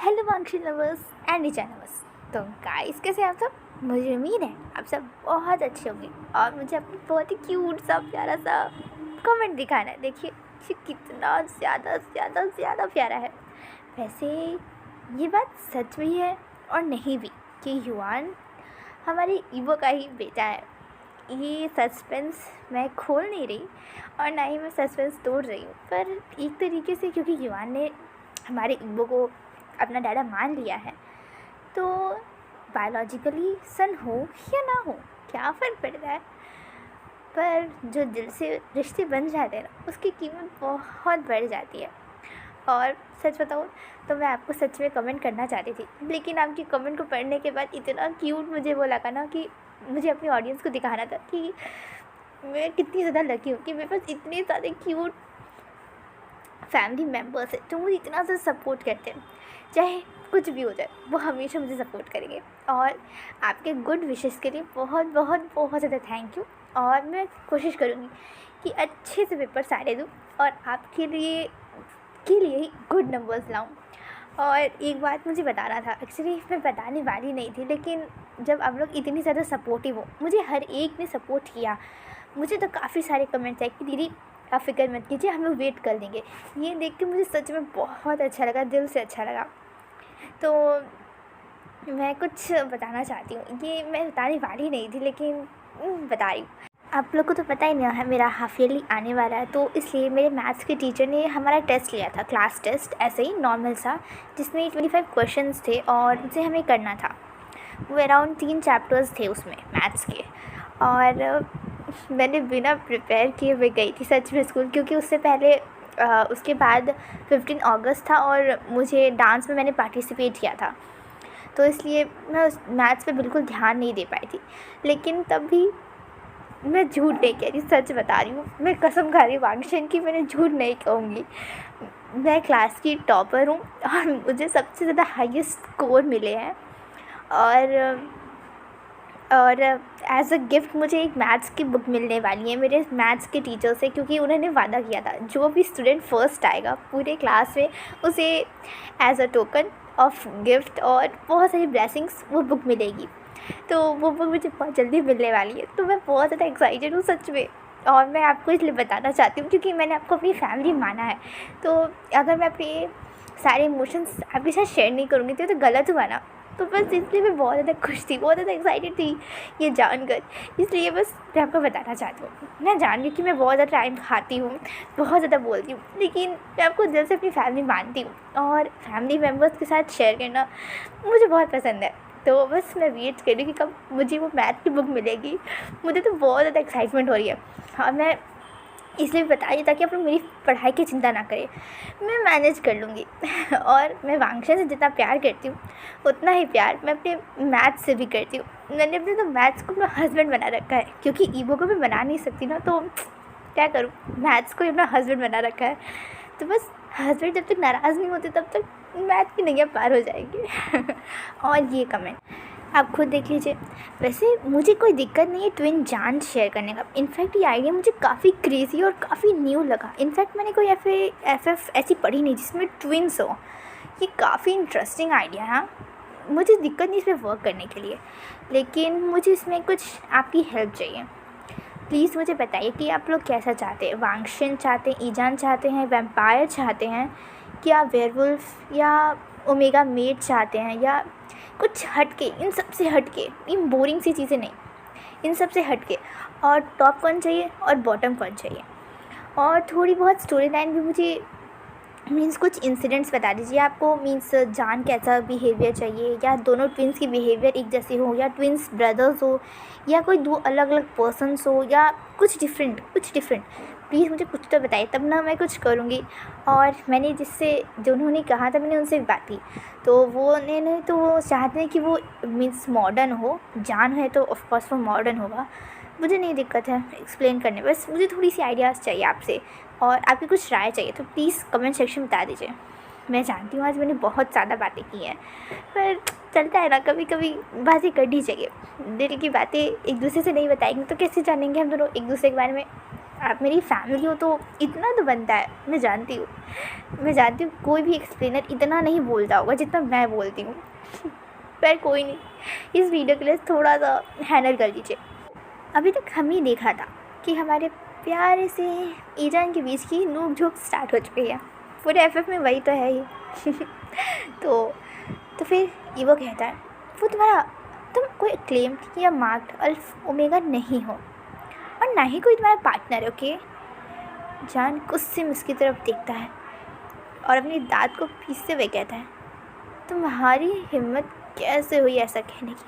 Hello Vanshi lovers and चैनवर्स। तो guys कैसे हैं आप सब? मुझे उम्मीद है आप सब बहुत अच्छे होंगे और मुझे अपनी बहुत ही क्यूट सा प्यारा सा कमेंट दिखाना है। देखिए ये कितना ज़्यादा ज़्यादा ज़्यादा प्यारा है। वैसे ये बात सच भी है और नहीं भी कि युवान हमारी ईवो का ही बेटा है। ये सस्पेंस मैं खोल नहीं रही और ना ही मैं सस्पेंस तोड़ रही हूँ, पर एक तरीके से क्योंकि युवान ने हमारे ईवो को अपना डैडा मान लिया है, तो बायोलॉजिकली सन हो या ना हो क्या फ़र्क पड़ता है। पर जो दिल से रिश्ते बन जाते हैं ना, उसकी कीमत बहुत बढ़ जाती है। और सच बताऊँ तो मैं आपको सच में कमेंट करना चाहती थी, लेकिन आपकी कमेंट को पढ़ने के बाद इतना क्यूट मुझे वो लगा ना कि मुझे अपनी ऑडियंस को दिखाना था कि मैं कितनी ज़्यादा लकी हूँ कि मेरे पास इतने ज़्यादा क्यूट फैमिली मेम्बर्स है जो मुझे इतना ज़्यादा सपोर्ट करते हैं। चाहे कुछ भी हो जाए वो हमेशा मुझे सपोर्ट करेंगे। और आपके गुड विशेस के लिए बहुत बहुत बहुत ज़्यादा थैंक यू। और मैं कोशिश करूँगी कि अच्छे से पेपर सारे दूँ और आपके लिए ही गुड नंबर्स लाऊँ। और एक बात मुझे बताना था, एक्चुअली मैं बताने वाली नहीं थी, लेकिन जब आप लोग इतनी ज़्यादा सपोर्टिव हो, मुझे हर एक ने सपोर्ट किया। मुझे तो काफ़ी सारे कमेंट्स आए कि दीदी आप फ़िक्र मत कीजिए, हम लोग वेट कर लेंगे। ये देख के मुझे सच में बहुत अच्छा लगा, दिल से अच्छा लगा। तो मैं कुछ बताना चाहती हूँ, ये मैं बताने वाली नहीं थी लेकिन बता रही हूँ। आप लोग को तो पता ही नहीं है मेरा हाफ ईयरली आने वाला है, तो इसलिए मेरे मैथ्स के टीचर ने हमारा टेस्ट लिया था, क्लास टेस्ट, ऐसे ही नॉर्मल सा, जिसमें 25 क्वेश्चंस थे और उसे हमें करना था। वो अराउंड 3 चैप्टर्स थे उसमें मैथ्स के। और मैंने बिना प्रिपेयर किए हुए गई थी सच में स्कूल, क्योंकि उससे पहले उसके बाद 15 अगस्त था और मुझे डांस में मैंने पार्टिसिपेट किया था, तो इसलिए मैं उस मैथ्स पे बिल्कुल ध्यान नहीं दे पाई थी। लेकिन तब भी मैं झूठ नहीं कह रही, सच बता रही हूँ, मैं कसम खा रही हूँ वांगशन की, मैंने झूठ नहीं कहूँगी। मैं क्लास की टॉपर हूँ और मुझे सबसे ज़्यादा हाईएस्ट स्कोर मिले हैं। और एज़ अ गिफ्ट मुझे एक मैथ्स की बुक मिलने वाली है मेरे मैथ्स के टीचर से, क्योंकि उन्होंने वादा किया था जो भी स्टूडेंट फर्स्ट आएगा पूरे क्लास में उसे as a token of gift और बहुत सारी ब्लेसिंग्स वो बुक मिलेगी। तो वो बुक मुझे बहुत जल्दी मिलने वाली है, तो मैं बहुत ज़्यादा एक्साइटेड हूँ सच में। और मैं आपको इसलिए बताना चाहती हूँ क्योंकि मैंने आपको अपनी फैमिली माना है, तो अगर मैं अपने सारे इमोशंस आपके साथ शेयर नहीं करूँगी तो गलत हुआ ना। तो बस इसलिए मैं बहुत ज़्यादा खुश थी, बहुत ज़्यादा एक्साइटेड थी ये जानकर, इसलिए बस मैं आपको बताना चाहती हूँ। मैं जान रही हूँ कि मैं बहुत ज़्यादा टाइम खाती हूँ, बहुत ज़्यादा बोलती हूँ, लेकिन मैं आपको दिल से अपनी फैमिली मानती हूँ और फैमिली मेम्बर्स के साथ शेयर करना मुझे बहुत पसंद है। तो बस मैं वेट कर रही हूँ कि कब मुझे वो मैथ की बुक मिलेगी। मुझे तो बहुत ज़्यादा एक्साइटमेंट हो रही है और मैं इसलिए बताइए ताकि आप लोग मेरी पढ़ाई की चिंता ना करें, मैं मैनेज कर लूँगी। और मैं वांगशन से जितना प्यार करती हूँ उतना ही प्यार मैं अपने मैथ्स से भी करती हूँ। मैंने अपने तो मैथ्स को अपना हस्बैंड बना रखा है, क्योंकि ईवो को भी बना नहीं सकती ना, तो क्या करूँ, मैथ्स को ही अपना हस्बैंड बना रखा है। तो बस हस्बैंड जब तक नाराज़ नहीं होते तब तक मैथ की नैया पार हो जाएगी। और ये कमेंट आप खुद देख लीजिए। वैसे मुझे कोई दिक्कत नहीं है ट्विन जान शेयर करने का, इनफैक्ट ये आइडिया मुझे काफ़ी क्रेज़ी और काफ़ी न्यू लगा। इनफैक्ट मैंने कोई एफ ऐसी पढ़ी नहीं जिसमें ट्विन्स हो। ये काफ़ी इंटरेस्टिंग आइडिया है। हाँ, मुझे दिक्कत नहीं इसमें वर्क करने के लिए, लेकिन मुझे इसमें कुछ आपकी हेल्प चाहिए। प्लीज़ मुझे बताइए कि आप लोग कैसा चाहते हैं, वांगशन चाहते हैं, ईजान चाहते हैं, वैम्पायर चाहते हैं, क्या वेयरवुल्फ या ओमेगा मेड चाहते हैं, या कुछ हटके, इन सब से हटके, इन बोरिंग सी चीज़ें नहीं, इन सब से हटके। और टॉप कौन चाहिए और बॉटम कौन चाहिए, और थोड़ी बहुत स्टोरी लाइन भी मुझे, मीन्स कुछ इंसिडेंट्स बता दीजिए। आपको मीन्स जान कैसा बिहेवियर चाहिए, या दोनों ट्विन्स की बिहेवियर एक जैसी हो, या ट्विन्स ब्रदर्स हो, या कोई दो अलग अलग पर्सन्स हो, या कुछ डिफरेंट प्लीज़ मुझे कुछ तो बताइए, तब ना मैं कुछ करूँगी। और मैंने जो उन्होंने कहा था मैंने उनसे भी बात की, तो वो चाहते हैं कि वो मीन्स मॉडर्न हो, जान है तो ऑफकोर्स वो मॉडर्न होगा, मुझे नहीं दिक्कत है एक्सप्लेन करने, बस मुझे थोड़ी सी आइडियाज़ चाहिए आपसे और आपकी कुछ राय चाहिए, तो प्लीज़ कमेंट सेक्शन में बता दीजिए। मैं जानती हूँ आज मैंने बहुत ज़्यादा बातें की हैं, पर चलता है ना, कभी कभी बातें करनी चाहिए। दिल की बातें एक दूसरे से नहीं बताएंगे तो कैसे जानेंगे हम दोनों एक दूसरे के बारे में। आप मेरी फैमिली हो तो इतना तो बनता है। मैं जानती हूँ कोई भी एक्सप्लेनर इतना नहीं बोलता होगा जितना मैं बोलती हूँ। पर कोई नहीं, इस वीडियो के लिए थोड़ा सा हैंडल कर लीजिए। अभी तक हम ही देखा था कि हमारे प्यारे से ईजान के बीच की नोक झोंक स्टार्ट हो चुकी है। पूरे एफएफ में वही तो है ही। तो फिर ईवो कहता है वो तुम कोई क्लेम या मार्क्ड अल्फ ओमेगा नहीं हो और ना ही कोई तुम्हारा पार्टनर है। ओके। जान गुस्से में उसकी तरफ देखता है और अपनी दांत को पीसते हुए कहता है तुम्हारी हिम्मत कैसे हुई ऐसा कहने की?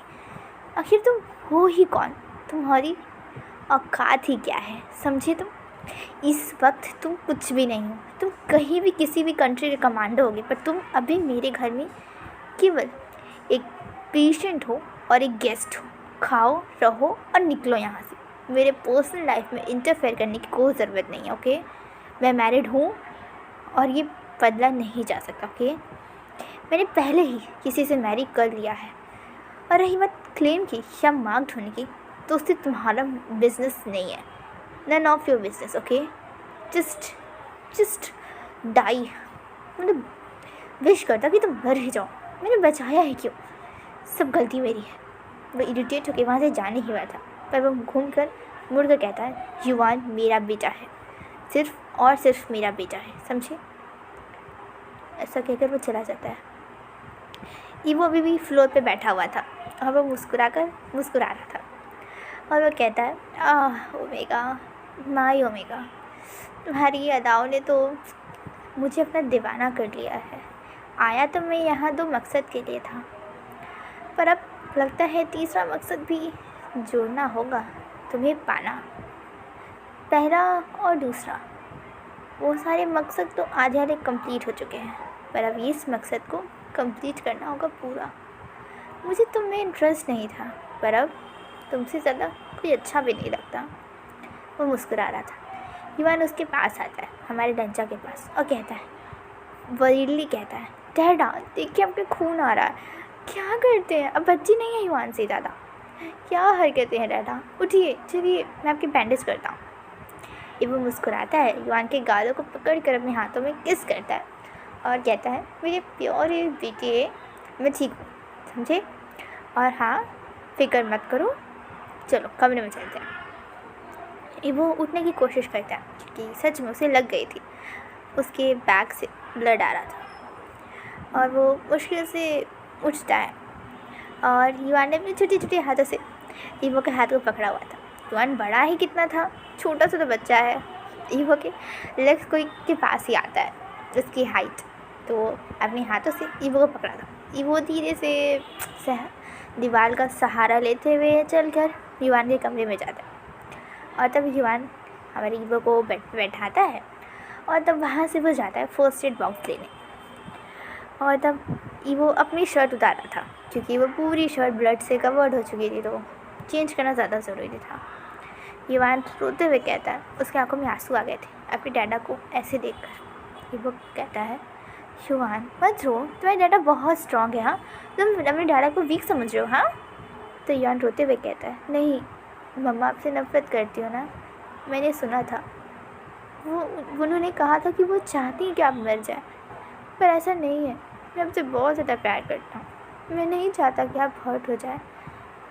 आखिर तुम हो ही कौन? तुम्हारी औकात ही क्या है? समझे तुम? इस वक्त तुम कुछ भी नहीं हो। तुम कहीं भी किसी भी कंट्री के कमांडर होगे, पर तुम अभी मेरे घर में केवल एक पेशेंट हो और एक गेस्ट हो। खाओ, रहो और निकलो यहाँ से। मेरे पर्सनल लाइफ में इंटरफेयर करने की कोई ज़रूरत नहीं है। ओके। मैं मैरिड हूँ और ये बदला नहीं जा सकता। ओके। मैंने पहले ही किसी से मैरी कर लिया है। और रही बात क्लेम की या मार्क्ड होने की, तो उससे तुम्हारा बिजनेस नहीं है। None of your business. Okay. Just die. मतलब विश करता कि तुम मर ही जाओ। मैंने बचाया है क्यों? सब गलती मेरी है। वो इरिटेट होकर वहाँ से जाने ही वाला था, पर वो मुड़ कर कहता है युवान मेरा बेटा है, सिर्फ और सिर्फ मेरा बेटा है, समझे? ऐसा कहकर वो चला जाता है। ईवो अभी भी फ्लोर पे बैठा हुआ था और वो मुस्कुरा रहा था और वो कहता है ओमेगा, माई ओमेगा, तुम्हारी अदाओं ने तो मुझे अपना दीवाना कर लिया है। आया तो मैं यहाँ 2 मकसद के लिए था, पर अब लगता है तीसरा मकसद भी जोड़ना होगा, तुम्हें पाना। पहला और दूसरा, वो सारे मकसद तो आधे कंप्लीट हो चुके हैं, पर अब इस मकसद को कंप्लीट करना होगा पूरा। मुझे तुम में इंटरेस्ट नहीं था, पर अब तुमसे ज़्यादा कोई अच्छा भी नहीं लगता। वो मुस्कुरा रहा था। युवान उसके पास आता है, हमारे डंचा के पास, और कहता है वरीडली कहता है डैडा देखिए आपके खून आ रहा है, क्या करते हैं? अब बच्ची नहीं है युवान से ज़्यादा, क्या हरकतें हैं डैडा, उठिए चलिए मैं आपकी बैंडेज करता हूँ। ये वो मुस्कुराता है, युवान के गालों को पकड़ कर अपने हाथों में किस करता है और कहता है मेरे प्यारे बेटे मैं ठीक हूँ, समझे? और हाँ फिक्र मत करो, चलो कमरे में चलते हैं। ये वो उठने की कोशिश करता है क्योंकि सच में उसे लग गई थी, उसके बैग से ब्लड आ रहा था और वो मुश्किल से उठता है और युवान ने अपने छोटे छोटे हाथों से ईवो के हाथ को पकड़ा हुआ था। युवान बड़ा ही कितना था, छोटा सा तो बच्चा है, ईवो के लेग्स कोई के पास ही आता है उसकी हाइट, तो अपने हाथों से ईवो को पकड़ा था। ईवो धीरे से दीवार का सहारा लेते हुए चलकर युवान के कमरे में जाता है और तब युवान हमारे ईवो को बेड पे बैठाता है और तब वहाँ से वो जाता है फर्स्ट एड बॉक्स लेने। और तब ईवो अपनी शर्ट उतार रहा था क्योंकि वो पूरी शर्ट ब्लड से कवर्ड हो चुकी थी, तो चेंज करना ज़्यादा ज़रूरी था। युवान रोते हुए कहता है, उसकी आंखों में आंसू आ गए थे अपने डैडा को ऐसे देखकर। ईवो कहता है युवान मत रो, तुम्हारा डैडा बहुत स्ट्रॉन्ग है, हाँ तुम अपने डैडा को वीक समझ रहे हो, हाँ? तो युवान रोते हुए कहता है नहीं, मम्मा आपसे नफरत करती हो ना, मैंने सुना था, उन्होंने कहा था कि वो चाहती हैं कि आप मर जाए, पर ऐसा नहीं है, मैं आपसे बहुत ज़्यादा प्यार करता हूँ, मैं नहीं चाहता कि आप हर्ट हो जाए।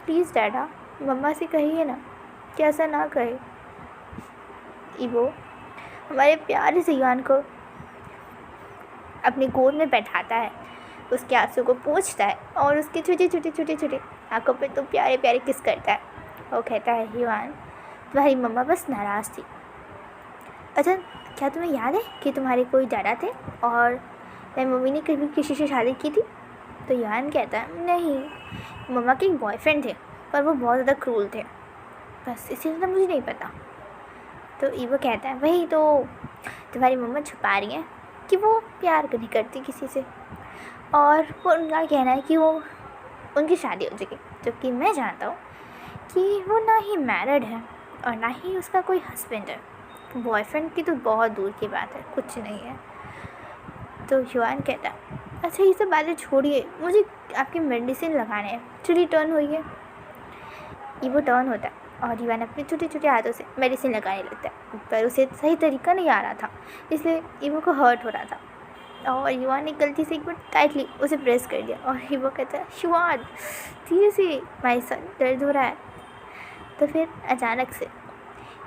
प्लीज़ डैडा मम्मा से कहिए ना कि ऐसा ना कहे। ईवो हमारे प्यारे से युवान को अपनी गोद में बैठाता है, उसके आंसू को पोंछता है और उसके छोटे आंखों पे तो प्यारे प्यारे किस करता है। वो कहता है युवान तुम्हारी मम्मा बस नाराज़ थी। अच्छा क्या तुम्हें याद है कि तुम्हारे कोई डैडा थे और मेरी मम्मी ने कभी किसी से शादी की थी? तो युवान कहता है नहीं, मम्मा के एक बॉयफ्रेंड थे पर वो बहुत ज़्यादा क्रूल थे, बस इसीलिए तो मुझे नहीं पता। तो ईवो कहता है वही तो तुम्हारी मम्मा छुपा रही हैं कि वो प्यार नहीं करती किसी से, और वो उनका कहना है कि वो उनकी शादी हो चुकी, जबकि मैं जानता हूँ कि वो ना ही मैरिड है और ना ही उसका कोई हस्बैंड है। बॉयफ्रेंड की तो बहुत दूर की बात है, कुछ नहीं है। तो युवान कहता है अच्छा ये सब बातें छोड़िए, मुझे आपकी मेडिसिन लगाने हैं, चलिए टर्न होइए। वो टर्न होता है और युवान अपने छोटे छोटे हाथों से मेडिसिन लगाने लगता है, पर उसे सही तरीका नहीं आ रहा था, इसलिए ईवो को हर्ट हो रहा था। और युवान ने गलती से एक बार टाइटली उसे प्रेस कर दिया और ईवो कहता है, युवान धीरे से, माय सन, दर्द हो रहा है। तो फिर अचानक से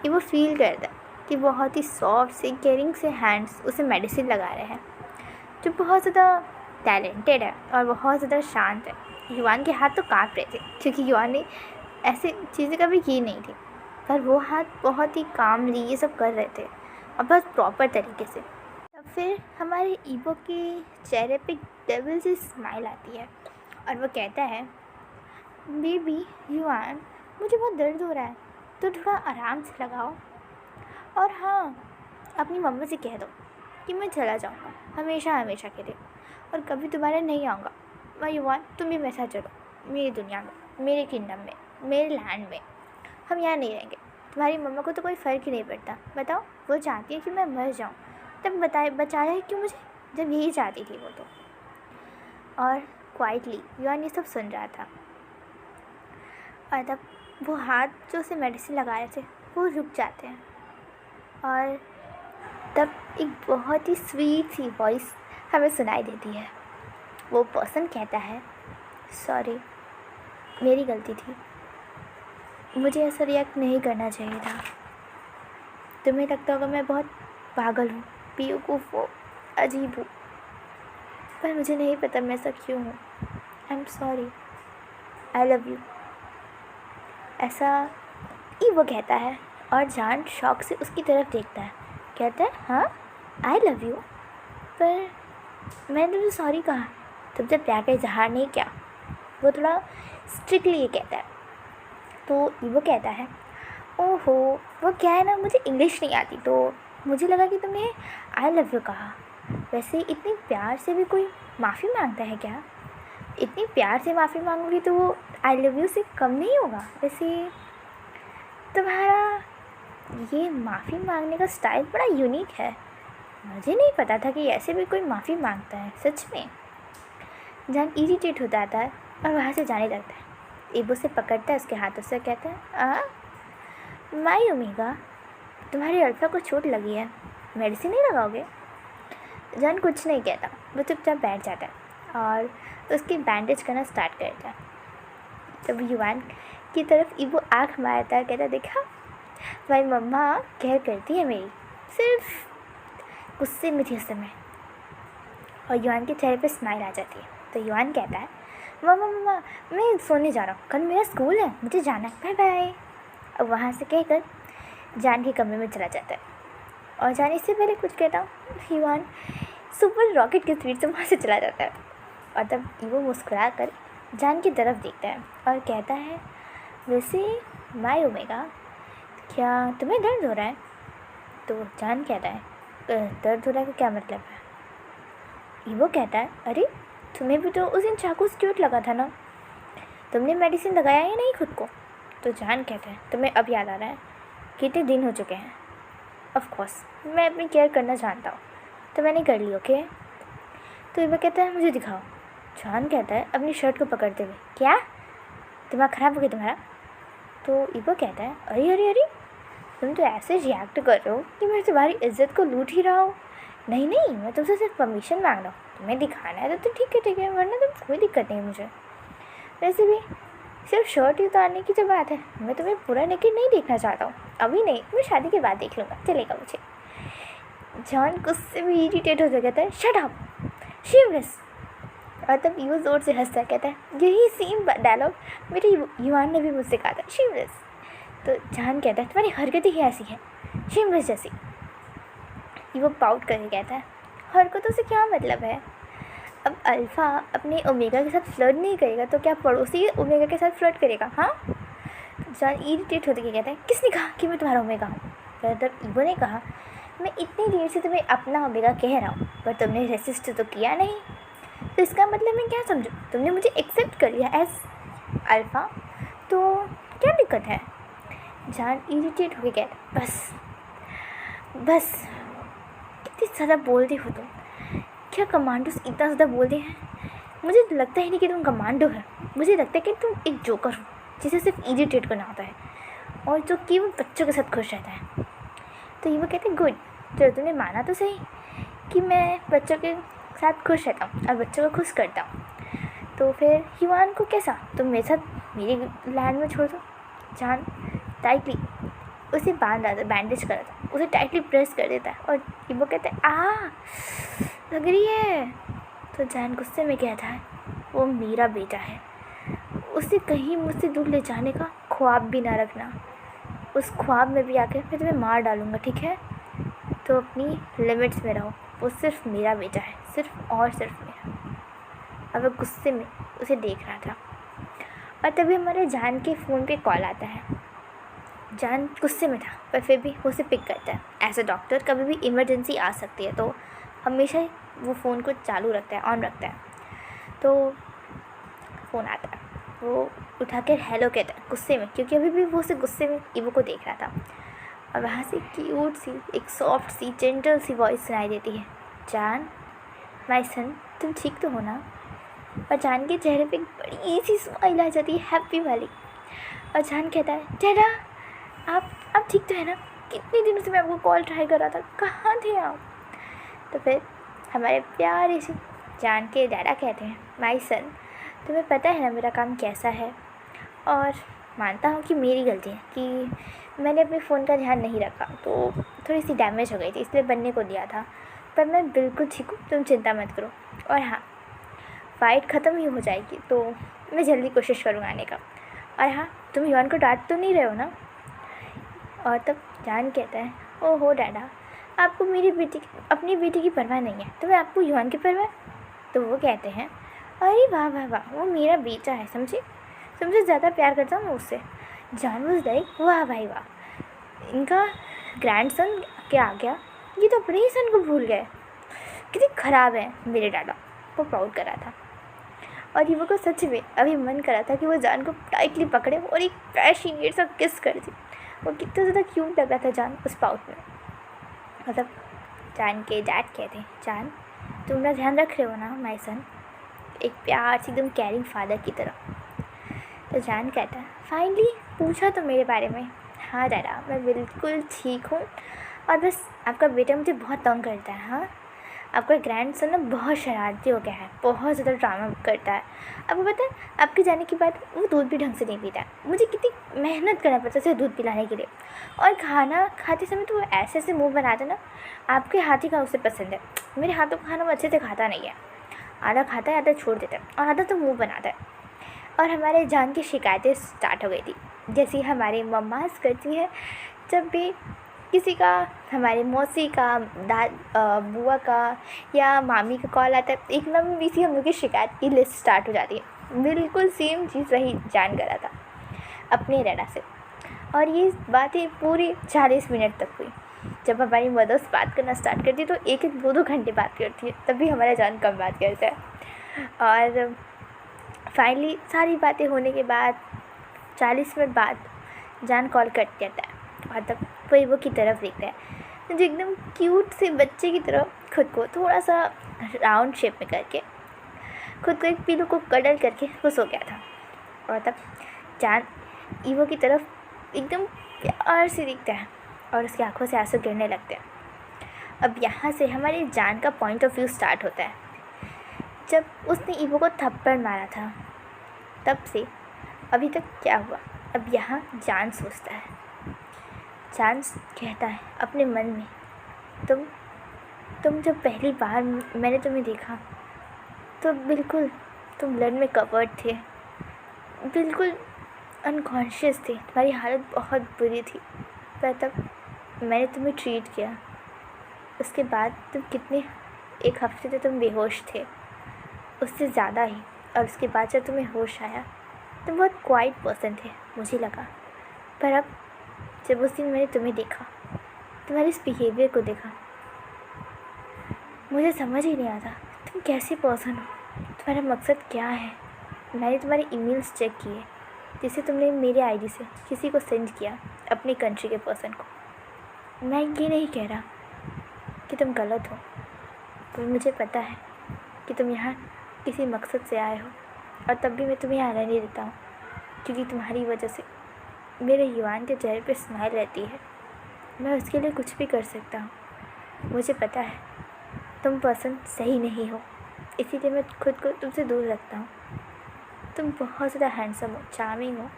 ईवो फील करता है कि बहुत ही सॉफ्ट से केयरिंग से हैंड्स उसे मेडिसिन लगा रहे हैं, जो बहुत ज़्यादा टैलेंटेड है और बहुत ज़्यादा शांत है। युवान के हाथ तो काँप रहे थे क्योंकि युवान ने ऐसी चीज़ें कभी की नहीं थी, पर वो हाथ बहुत ही कामली ये सब कर रहे थे और बहुत प्रॉपर तरीके से। तब फिर हमारे ईवो के चेहरे पे डेविल सी स्माइल आती है और वो कहता है, बेबी युवान, मुझे बहुत दर्द हो रहा है तो थोड़ा आराम से लगाओ, और हाँ, अपनी मम्मा से कह दो कि मैं चला जाऊँगा हमेशा हमेशा के लिए और कभी दोबारा नहीं आऊँगा। मैं युवान, तुम भी मेरे साथ चलो मेरी दुनिया में, मेरे किंगडम में, मेरे लैंड में। हम यहाँ नहीं रहेंगे। तुम्हारी मम्मा को तो कोई फ़र्क ही नहीं पड़ता। बताओ, वो चाहती है कि मैं मर जाऊँ, तब बचाया है क्यों मुझे, जब यही चाहती थी वो तो। और क्वाइटली युवान ये सब सुन रहा था और तब वो हाथ जो उसे मेडिसिन लगा रहे थे वो रुक जाते हैं और तब एक बहुत ही स्वीट सी वॉइस हमें सुनाई देती है। वो पर्सन कहता है, सॉरी, मेरी गलती थी, मुझे ऐसा रिएक्ट नहीं करना चाहिए था। तुम्हें लगता होगा मैं बहुत पागल हूँ, बेवकूफ़ हूँ, अजीब हूँ, पर मुझे नहीं पता मैं ऐसा क्यों हूँ। I am sorry, I love you, ऐसा ही वो कहता है। और जान शौक से उसकी तरफ देखता है, कहता है, हाँ आई लव यू, पर मैंने तुझे सॉरी कहा, तुमसे प्यार का इजहार नहीं किया। वो थोड़ा स्ट्रिक्टली ये कहता है। तो वो कहता है, ओहो, वो क्या है ना, मुझे इंग्लिश नहीं आती तो मुझे लगा कि तुमने आई लव यू कहा। वैसे इतनी प्यार से भी कोई माफ़ी मांगता है क्या? इतनी प्यार से माफ़ी मांगोगी तो वो आई लव यू से कम नहीं होगा। वैसे तुम्हारा ये माफ़ी मांगने का स्टाइल बड़ा यूनिक है, मुझे नहीं पता था कि ऐसे भी कोई माफ़ी मांगता है, सच में। जान इरिटेट हो जाता है और वहाँ से जाने लगता है। ईवो से पकड़ता है उसके हाथों से, कहता है, माई ओमेगा, तुम्हारे अल्फा को चोट लगी है, मेडिसिन नहीं लगाओगे? जान कुछ नहीं कहता, वो चुपचाप बैठ जाता है और उसकी बैंडेज करना स्टार्ट करता है। तब युवान की तरफ ईवो आँख मारता है, कहता, देखा भाई, मम्मा केयर करती है मेरी, सिर्फ गुस्से में थी उस समय। और युवान के चेहरे पे स्माइल आ जाती है। तो युवान कहता है, मम्मा मम्मा, मैं सोने जा रहा हूँ, कल मेरा स्कूल है, मुझे जाना है, बाय बाय। अब वहाँ से कहकर जान के कमरे में चला जाता है और जाने से पहले कुछ कहता हूँ, युवान सुपर रॉकेट की स्पीड से वहाँ से चला जाता है। और तब ईवो मुस्कुरा कर जान की तरफ देखता है और कहता है, वैसे माय ओमेगा, क्या तुम्हें दर्द हो रहा है? तो जान कहता है, दर्द हो रहा है का क्या मतलब है? ईवो कहता है, अरे तुम्हें भी तो उस दिन चाकू से चोट लगा था ना, तुमने मेडिसिन लगाया या नहीं खुद को? तो जान कहता है, तुम्हें अब याद आ रहा है, कितने दिन हो चुके हैं? ऑफ कोर्स मैं अपनी केयर करना जानता हूँ, तो मैंने कर ली, ओके। तो ईवो कहता है, मुझे दिखाओ। जान कहता है अपनी शर्ट को पकड़ते हुए, क्या दिमाग ख़राब हो गया तुम्हारा? तो ईवो कहता है, अरे अरे अरे, तुम तो ऐसे रिएक्ट कर रहे हो कि मैं तुम्हारी इज्जत को लूट ही रहा हूँ। नहीं नहीं, मैं तुमसे सिर्फ परमिशन मांग रहा हूँ, तुम्हें दिखाना है तो ठीक है, वरना तो कोई दिक्कत नहीं है मुझे। वैसे भी सिर्फ शर्ट ही उतारने की जो बात है, मैं तुम्हें पूरा नेकेड नहीं देखना चाहता हूँ, अभी नहीं, मैं शादी के बाद देख लूँगा, चलेगा मुझे। जॉन गुस्से में इरिटेट हो कहता है, शट अप शेमलेस। और तब ईवो ज़ोर से हंसता है, कहता है, यही सेम डायलॉग मेरे युवान ने भी मुझसे कहा था, शेमलेस। तो जान कहता है, तुम्हारी हरकतें ही ऐसी हैं, शेमलेस जैसी। ईवो पाउट करके कहता है, हरकतों से क्या मतलब है? अब अल्फ़ा अपने ओमेगा के साथ फ्लर्ट नहीं करेगा तो क्या पड़ोसी ओमेगा के साथ फ्लर्ट करेगा? हाँ। जान इरिटेट होते के कहता है, किसने कहा कि मैं तुम्हारा ओमेगा हूँ? पर तब ईवो ने कहा, मैं इतनी देर से तुम्हें अपना ओमेगा कह रहा हूँ, पर तुमने रेसिस्ट तो किया नहीं, तो इसका मतलब मैं क्या समझूँ? तुमने मुझे एक्सेप्ट कर लिया एज अल्फ़ा, तो क्या दिक्कत है? जान इरिटेट होके कहता, बस कितनी ज़्यादा बोलते हो तुम, क्या कमांडो इतना ज़्यादा बोलते हैं? मुझे तो लगता ही नहीं कि तुम कमांडो है, मुझे लगता है कि तुम एक जोकर हो जिसे सिर्फ इरिटेट करना आता है। और जो कि वो बच्चों के साथ खुश रहता है। तो वो कहते हैं गुड, चलो तुमने माना तो सही कि मैं बच्चों के साथ खुश रहता हूँ और बच्चों को खुश करता हूँ। तो फिर युवान को कैसा, तुम मेरे साथ मेरी लैंड में छोड़ दो। जान टाइटली उसे बांध रहा था, बैंडेज कर रहा था, उसे टाइटली प्रेस कर देता है और वो कहता है आ लग रही है। तो जान गुस्से में कहता है वो मेरा बेटा है, उसे कहीं मुझसे दूर ले जाने का ख्वाब भी ना रखना। उस ख्वाब में भी आकर मैं तुम्हें मार डालूँगा, ठीक है? तो अपनी लिमिट्स में रहो, वो सिर्फ मेरा बेटा है, सिर्फ और सिर्फ मेरा। अब वो गुस्से में उसे देख रहा था और तभी हमारे जान के फ़ोन पे कॉल आता है। जान गुस्से में था पर फिर भी वो उसे पिक करता है। एज अ डॉक्टर कभी भी इमरजेंसी आ सकती है तो हमेशा ही वो फ़ोन को चालू रखता है, ऑन रखता है। तो फ़ोन आता है, वो उठाकर हेलो कहता है गुस्से में, क्योंकि अभी भी वो उसे गुस्से में ईवो को देख रहा था। और वहाँ से क्यूट सी, एक सॉफ्ट सी, जेंटल सी वॉइस सुनाई देती है, जान माय सन, तुम ठीक तो हो ना? और जान के चेहरे पे एक बड़ी सी स्माइल आ जाती है, हैप्पी वाली। और जान कहता है डैडा आप ठीक तो है ना? कितने दिनों से मैं आपको कॉल ट्राई कर रहा था, कहाँ थे आप? तो फिर हमारे प्यारे से जान के डैडा कहते हैं माय सन, तुम्हें पता है ना मेरा काम कैसा है, और मानता हूँ कि मेरी गलती है कि मैंने अपने फ़ोन का ध्यान नहीं रखा, तो थोड़ी सी डैमेज हो गई थी, इसलिए बनने को दिया था। पर मैं बिल्कुल ठीक हूँ, तुम चिंता मत करो। और हाँ, फ़ाइट ख़त्म ही हो जाएगी तो मैं जल्दी कोशिश करूँगा आने का। और हाँ, तुम युवान को डांट तो नहीं रहे हो ना? और तब जान कहता है ओहो डैडा, आपको मेरी बेटी, अपनी बेटी की परवाह नहीं है, तो मैं आपको युवान की परवाह? तो वो कहते हैं अरे वाह वाह वाह, वो मेरा बेटा है, समझे? तुमसे ज़्यादा प्यार करता हूँ मैं उससे। जान वाज लाइक वाह भाई वाह, इनका ग्रैंडसन क्या आ गया, ये तो अपने ही सन को भूल गए, कितने ख़राब है मेरे डैडा। वो प्राउड कर रहा था और युवा को सच में अभी मन कर रहा था कि वो जान को टाइटली पकड़े और एक पैशनेट सा किस कर दे। वो कितना ज़्यादा क्यूट लग रहा था जान उस पाउच में। मतलब जान के डैड कहते हैं जान तुम मेरा ध्यान रख रहे हो ना माय सन, एक प्यार से एकदम केयरिंग फादर की तरह। तो जान कहता है फाइनली पूछा तो मेरे बारे में। हाँ डैडा, मैं बिल्कुल ठीक हूँ, और बस आपका बेटा मुझे बहुत तंग करता है। हाँ, आपका ग्रैंडसन ना बहुत शरारती हो गया है, बहुत ज़्यादा ड्रामा करता है। आपको पता है आपके जाने के बाद वो दूध भी ढंग से नहीं पीता है, मुझे कितनी मेहनत करना पड़ता है उसे दूध पिलाने के लिए। और खाना खाते समय तो वो ऐसे ऐसे मुँह बनाता ना, आपके हाथ ही का उसे पसंद है। मेरे हाथों का खाना वो अच्छे से खाता नहीं है, आधा खाता है आधा छोड़ देता है और आधा तो मुँह बनाता है। और हमारे जान की शिकायतें स्टार्ट हो गई थी, जैसी हमारी मम्मास करती है जब भी किसी का, हमारी मौसी का, बुआ का या मामी का कॉल आता है, एक लंबी सी हम लोग की शिकायत की लिस्ट स्टार्ट हो जाती है। बिल्कुल सेम चीज़ वही जान करा था अपने डैडा से। और ये बातें पूरी 40 मिनट तक हुई। जब हमारी मदर्स बात करना स्टार्ट करती तो एक एक 2-2 घंटे बात करती है, तब भी हमारा जान कम बात करता है। और फाइनली सारी बातें होने के बाद 40 मिनट बाद जान कॉल कट करता है और तब वही वो की तरफ देखता है जो एकदम क्यूट से बच्चे की तरह खुद को थोड़ा सा राउंड शेप में करके, खुद को एक पिलो को कडल करके वो सो गया था। और तब जान ईवो की तरफ एकदम प्यार से दिखता है और उसकी आंखों से आंसू गिरने लगते हैं। अब यहाँ से हमारे जान का पॉइंट ऑफ व्यू स्टार्ट होता है। जब उसने ईवो को थप्पड़ मारा था तब से अभी तक क्या हुआ, अब यहाँ जान सोचता है। जान कहता है अपने मन में, तुम जब पहली बार मैंने तुम्हें देखा तो बिल्कुल तुम ब्लड में कवर्ड थे, बिल्कुल अनकॉन्शियस थे, तुम्हारी हालत बहुत बुरी थी। पर तब मैंने तुम्हें ट्रीट किया, उसके बाद तुम कितने, 1 हफ्ते तक तुम बेहोश थे, उससे ज़्यादा ही। और उसके बाद जब तुम्हें होश आया तुम बहुत क्वाइट पर्सन थे, मुझे लगा। पर अब जब उस दिन मैंने तुम्हें देखा, तुम्हारे इस बिहेवियर को देखा, मुझे समझ ही नहीं आता तुम कैसे पर्सन हो, तुम्हारा मकसद क्या है। मैंने तुम्हारे ईमेल्स चेक किए जिसे तुमने मेरे आईडी से किसी को सेंड किया, अपनी कंट्री के पर्सन को। मैं ये नहीं कह रहा कि तुम गलत हो, पर मुझे पता है कि तुम यहाँ किसी मकसद से आए हो, और तब भी मैं तुम्हें यहाँ रहने देता हूँ क्योंकि तुम्हारी वजह से मेरे युवान के चेहरे पे स्माइल रहती है, मैं उसके लिए कुछ भी कर सकता हूँ। मुझे पता है तुम पसंद सही नहीं हो, इसीलिए मैं खुद को तुमसे दूर रखता हूँ। तुम बहुत ज़्यादा हैंडसम हो, चार्मिंग हो,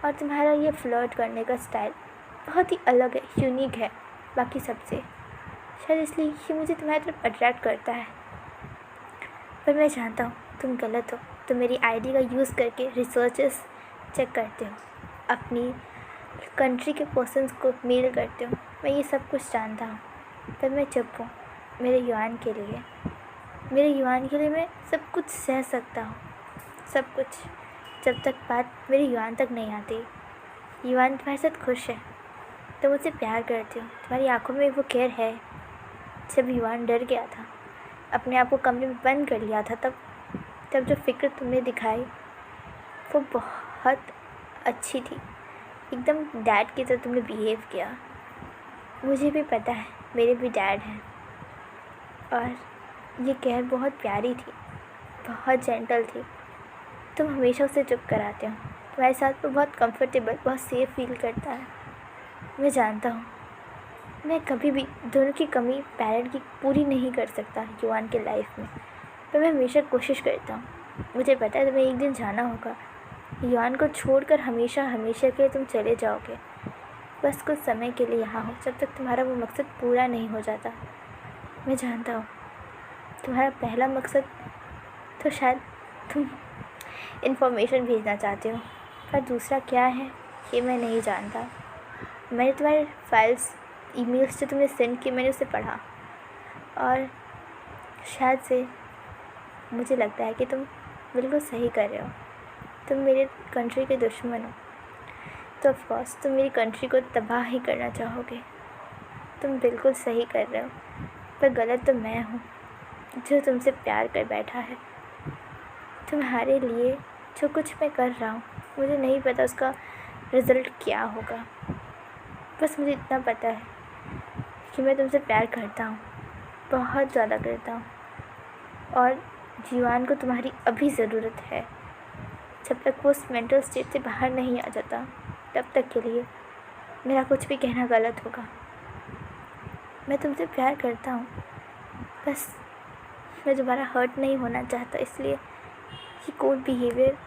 और तुम्हारा ये फ्लर्ट करने का स्टाइल बहुत ही अलग है, यूनिक है बाकी सबसे। शायद इसलिए ये मुझे तुम्हारी तरफ अट्रैक्ट करता है। पर मैं जानता हूँ तुम गलत हो। तुम मेरी आईडी का यूज़ करके रिसर्चेस चेक करते हो, अपनी कंट्री के पर्सन्स को मेल करते हो। मैं ये सब कुछ जानता हूँ, पर मैं चुप हूँ। मेरे युवान के लिए मैं सब कुछ सह सकता हूँ, सब कुछ, जब तक बात मेरे युवान तक नहीं आती। युवान तुम्हारे साथ खुश है, तुम मुझसे प्यार करते हो, तुम्हारी आंखों में वो केयर है। जब युवान डर गया था, अपने आप को कमरे में बंद कर लिया था, तब जो फ़िक्र तुमने दिखाई वो बहुत अच्छी थी। एकदम डैड की तरह तुमने बिहेव किया। मुझे भी पता है मेरे भी डैड हैं, और ये केयर बहुत प्यारी थी, बहुत जेंटल थी। तुम हमेशा उसे चुप कराते हो। तुम्हारे साथ वो बहुत कंफर्टेबल, बहुत सेफ़ फील करता है। मैं जानता हूँ मैं कभी भी दोनों की कमी पेरेंट की पूरी नहीं कर सकता युवान के लाइफ में, पर मैं हमेशा कोशिश करता हूँ। मुझे पता है तुम्हें एक दिन जाना होगा, युवान को छोड़कर हमेशा हमेशा के लिए तुम चले जाओगे। बस कुछ समय के लिए यहाँ हो, जब तक तुम्हारा वो मकसद पूरा नहीं हो जाता। मैं जानता हूँ तुम्हारा पहला मकसद तो शायद तुम इन्फॉर्मेशन भेजना चाहते हो, पर दूसरा क्या है ये मैं नहीं जानता। मैंने तुम्हारे फाइल्स, ईमेल्स जो तुमने सेंड किए, मैंने उसे पढ़ा, और शायद से मुझे लगता है कि तुम बिल्कुल सही कर रहे हो। तुम मेरे कंट्री के दुश्मन हो, तो ऑफ कोर्स तुम मेरी कंट्री को तबाह ही करना चाहोगे। तुम बिल्कुल सही कर रहे हो, पर गलत तो मैं हूँ जो तुमसे प्यार कर बैठा है। तुम्हारे लिए जो कुछ मैं कर रहा हूँ, मुझे नहीं पता उसका रिज़ल्ट क्या होगा। बस मुझे इतना पता है कि मैं तुमसे प्यार करता हूँ, बहुत ज़्यादा करता हूँ, और जीवान को तुम्हारी अभी ज़रूरत है। जब तक वो उस मेंटल स्टेट से बाहर नहीं आ जाता, तब तक के लिए मेरा कुछ भी कहना गलत होगा। मैं तुमसे प्यार करता हूँ, बस मैं तुम्हारा हर्ट नहीं होना चाहता, इसलिए ये कोल्ड बिहेवियर,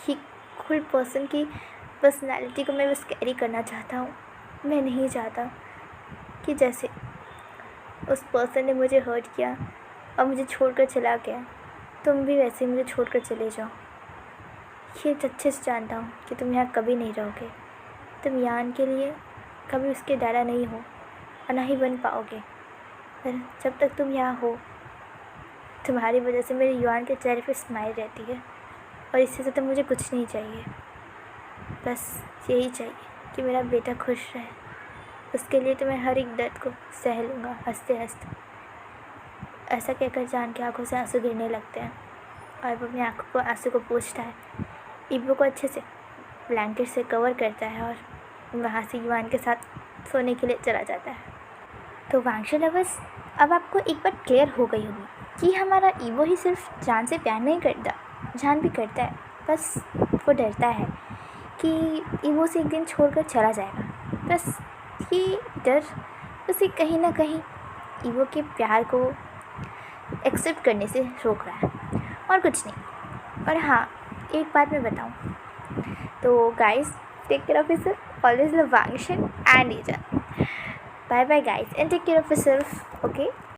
ये कोल्ड पर्सन की पर्सनालिटी को मैं बस कैरी करना चाहता हूँ। मैं नहीं चाहता कि जैसे उस पर्सन ने मुझे हर्ट किया और मुझे छोड़कर चला गया, तुम भी वैसे ही मुझे छोड़कर चले जाओ। ये अच्छे से जानता हूँ कि तुम यहाँ कभी नहीं रहोगे। तुम यान के लिए कभी उसके दादा नहीं हो, और ना ही बन पाओगे। पर जब तक तुम यहाँ हो, तुम्हारी वजह से मेरे युवान के चेहरे पे स्माइल रहती है, और इससे ज़्यादा मुझे कुछ नहीं चाहिए। बस यही चाहिए कि मेरा बेटा खुश रहे। उसके लिए तो मैं हर एक दर्द को सह लूँगा हंसते हंसते। ऐसा कहकर जान के आंखों से आंसू गिरने लगते हैं, और वो अपनी आंखों को आंसू को पोंछता है, ईबो को अच्छे से ब्लैंकेट से कवर करता है, और वहाँ से युवान के साथ सोने के लिए चला जाता है। तो वांगशू लवर्स, अब आपको एक बात क्लियर हो गई होगी कि हमारा ईवो ही सिर्फ जान से प्यार नहीं करता, जान भी करता है। बस वो डरता है कि ईवो से एक दिन छोड़कर चला जाएगा। बस ये डर उसे कहीं ना कहीं ईवो के प्यार को एक्सेप्ट करने से रोक रहा है, और कुछ नहीं। और हाँ, एक बात मैं बताऊँ तो guys, take care of yourself, always love वांगशन एंड ईजा। Bye bye guys, and take care of yourself, okay?